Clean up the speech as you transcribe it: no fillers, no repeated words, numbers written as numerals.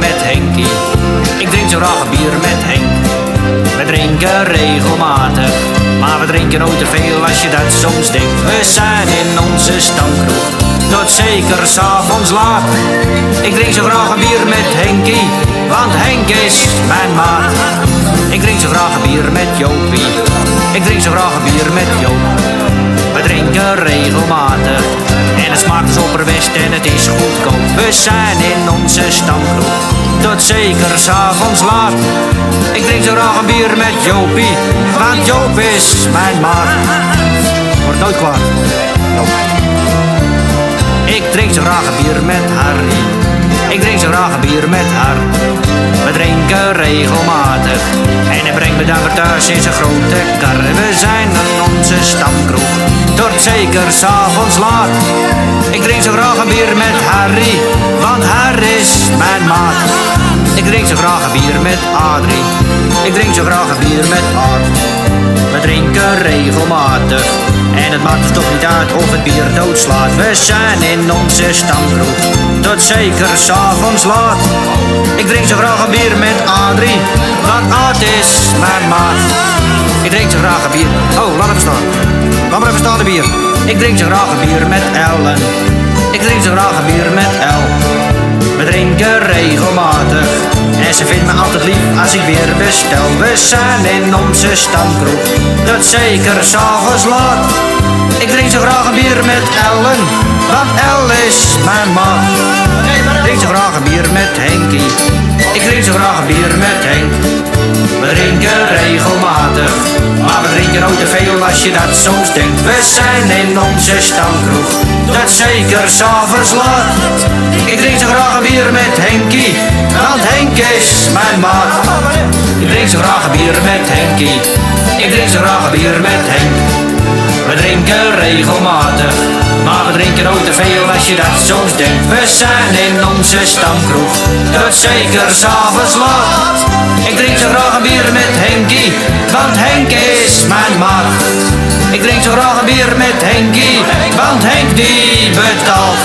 met Henkie. Ik drink zo graag een bier met Henk. We drinken regelmatig, maar we drinken nooit te veel als je dat soms denkt. We zijn in onze stamkroeg, tot zeker 's avonds laat. Ik drink zo graag een bier met Henkie, want Henk is mijn maat. Ik drink zo graag een bier met Jopie, ik drink zo graag een bier met Joop. We drinken regelmatig en het smaakt als opperbest en het is goedkoop. We zijn in onze stamkroeg, tot zeker 's avonds laat. Ik drink zo graag een bier met Jopie, want Joop is mijn maat. Wordt nooit kwaad. Joop. Ik drink zo graag een bier met Harry, ik drink zo graag een bier met haar. We drinken regelmatig en hij brengt me dan weer thuis in zijn grote kar. We zijn in onze stamkroeg, tot zeker 's avonds laat. Ik drink zo graag een bier met Harry, want Harry is mijn maat. Ik drink zo graag een bier met Adrie, ik drink zo graag een bier met Aad. We drinken regelmatig en het maakt ons toch niet uit of het bier doodslaat. We zijn in onze stamkroeg, tot zeker 's avonds laat. Ik drink zo graag een bier met Adrie, want Aad is mijn maat. Ik drink zo graag een bier. Oh, laat hem staan. Laat maar even staan, de bier. Ik drink zo graag een bier met Ellen, ik drink zo graag een bier met El. We drinken regelmatig en ze vindt me altijd lief als ik weer bestel. We zijn in onze stamkroeg, tot zeker 's avonds laat. Ik drink zo graag een bier met Ellen, want El is mijn maat. Ik drink zo graag een bier met Henkie, ik drink zo graag een bier met Henk. We drinken regelmatig, maar we drinken nooit te veel als je dat soms denkt. We zijn in onze stamkroeg, tot zeker 's avonds laat. Ik drink zo graag een bier met Henkie, want Henk is mijn maat. Ik drink zo graag een bier met Henkie, ik drink zo graag een bier met Henk. We drinken regelmatig, maar we drinken nooit te veel als je dat soms denkt. We zijn in onze stamkroeg, tot zeker 's avonds laat. Ik drink zo graag een bier met Henkie, want Henk is mijn maat. Ik drink zo graag een bier met Henkie, want Henk die betaalt.